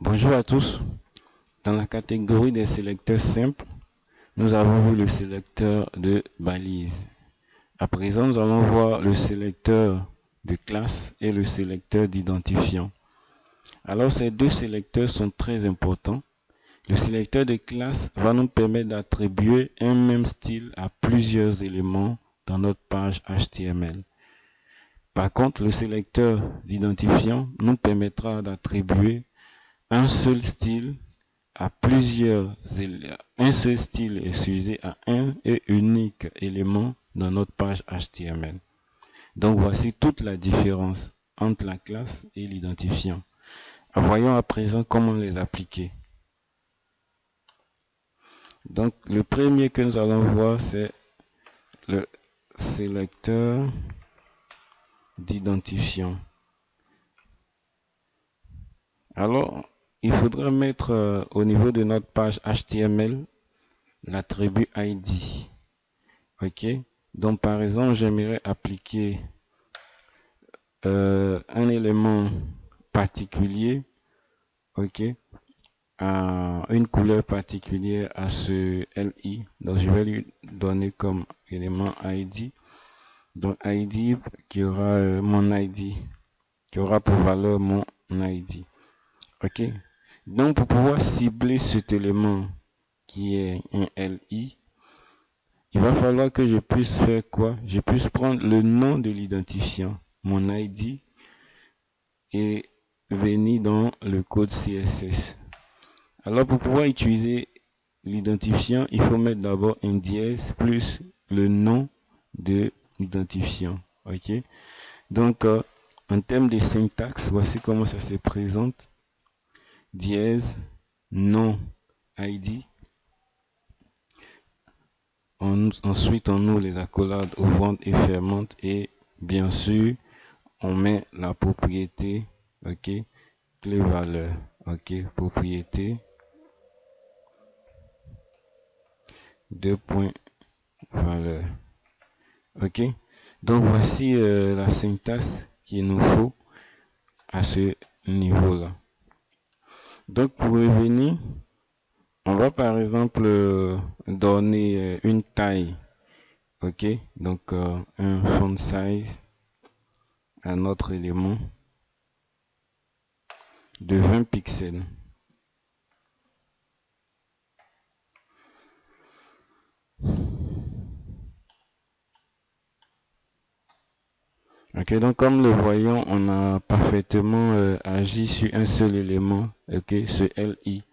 Bonjour à tous. Dans la catégorie des sélecteurs simples, nous avons vu le sélecteur de balise. À présent, nous allons voir le sélecteur de classe et le sélecteur d'identifiant. Alors, ces deux sélecteurs sont très importants. Le sélecteur de classe va nous permettre d'attribuer un même style à plusieurs éléments dans notre page HTML. Par contre, le sélecteur d'identifiant nous permettra d'attribuer un seul style à un seul style est sujet à un et unique élément dans notre page HTML. Donc voici toute la différence entre la classe et l'identifiant. Voyons à présent comment les appliquer. Donc le premier que nous allons voir, c'est le sélecteur d'identifiant. Alors, il faudra mettre au niveau de notre page HTML l'attribut ID. Ok, donc par exemple, j'aimerais appliquer un élément particulier, ok, à une couleur particulière à ce LI. Donc je vais lui donner comme élément ID. Donc ID qui aura mon ID, qui aura pour valeur mon ID. Ok, donc pour pouvoir cibler cet élément qui est un LI, il va falloir que je puisse faire quoi? Je puisse prendre le nom de l'identifiant, mon ID, et venir dans le code CSS. Alors pour pouvoir utiliser l'identifiant, il faut mettre d'abord un dièse plus le nom de l'identifiant. Ok? Donc en termes de syntaxe, voici comment ça se présente. Dièse, nom, ID. Ensuite, on ouvre les accolades ouvrantes et fermantes et bien sûr, on met la propriété, ok, clé valeur, ok, propriété, deux points valeur, ok. Donc voici la syntaxe qu'il nous faut à ce niveau-là. Donc pour revenir, on va par exemple donner une taille, ok, donc un font size à notre élément de 20 pixels. Ok, donc comme le voyons, on a parfaitement agi sur un seul élément, ok, ce LI,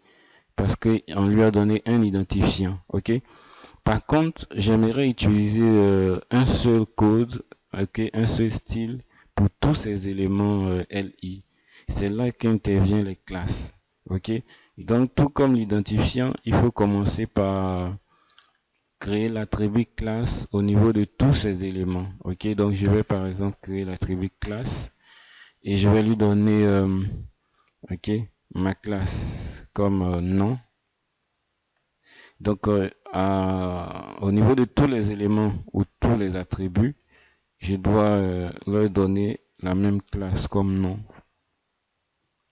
parce qu'on lui a donné un identifiant, ok. Par contre, j'aimerais utiliser un seul code, ok, un seul style pour tous ces éléments LI. C'est là qu'interviennent les classes, ok. Donc tout comme l'identifiant, il faut commencer par créer l'attribut classe au niveau de tous ces éléments. Ok, donc je vais par exemple créer l'attribut classe et je vais lui donner ok, ma classe comme nom. Donc au niveau de tous les éléments ou tous les attributs, je dois leur donner la même classe comme nom.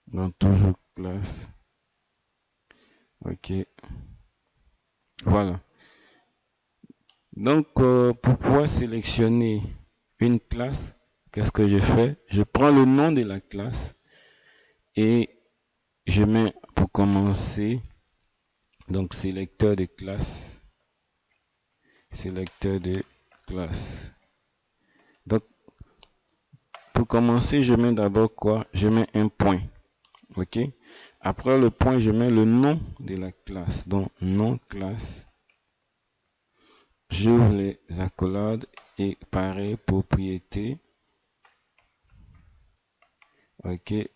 Donc toujours classe. Ok, voilà. Donc, pour pouvoir sélectionner une classe, qu'est-ce que je fais? Je prends le nom de la classe et je mets pour commencer, donc sélecteur de classe, sélecteur de classe. Donc, pour commencer, je mets d'abord quoi? Je mets un point, ok? Après le point, je mets le nom de la classe, donc nom classe. J'ouvre les accolades et pareil, propriété. Ok, et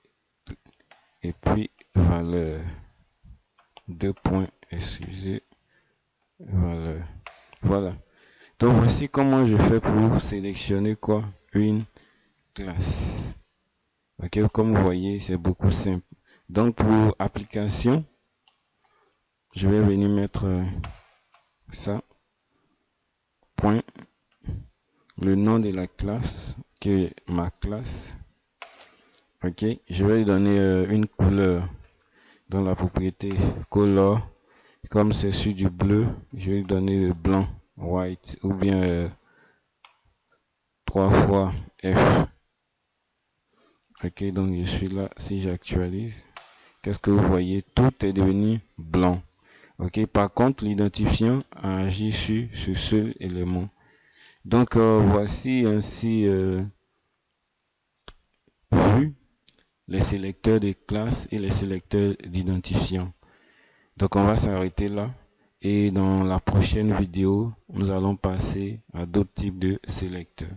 puis valeur, deux points, excusez, valeur. Voilà. Donc voici comment je fais pour sélectionner quoi? Une classe. Ok, comme vous voyez, c'est beaucoup simple. Donc pour application, je vais venir mettre ça, point, le nom de la classe, qui est ma classe. Ok, je vais lui donner une couleur. dans la propriété color, comme c'est sur du bleu, je vais lui donner le blanc, white, ou bien 3 fois F. Ok, donc je suis là. Si j'actualise, qu'est-ce que vous voyez? Tout est devenu blanc. Ok, par contre, l'identifiant a agi sur ce seul élément. Donc, voici ainsi vu les sélecteurs de classe et les sélecteurs d'identifiant. Donc, on va s'arrêter là. Et dans la prochaine vidéo, nous allons passer à d'autres types de sélecteurs.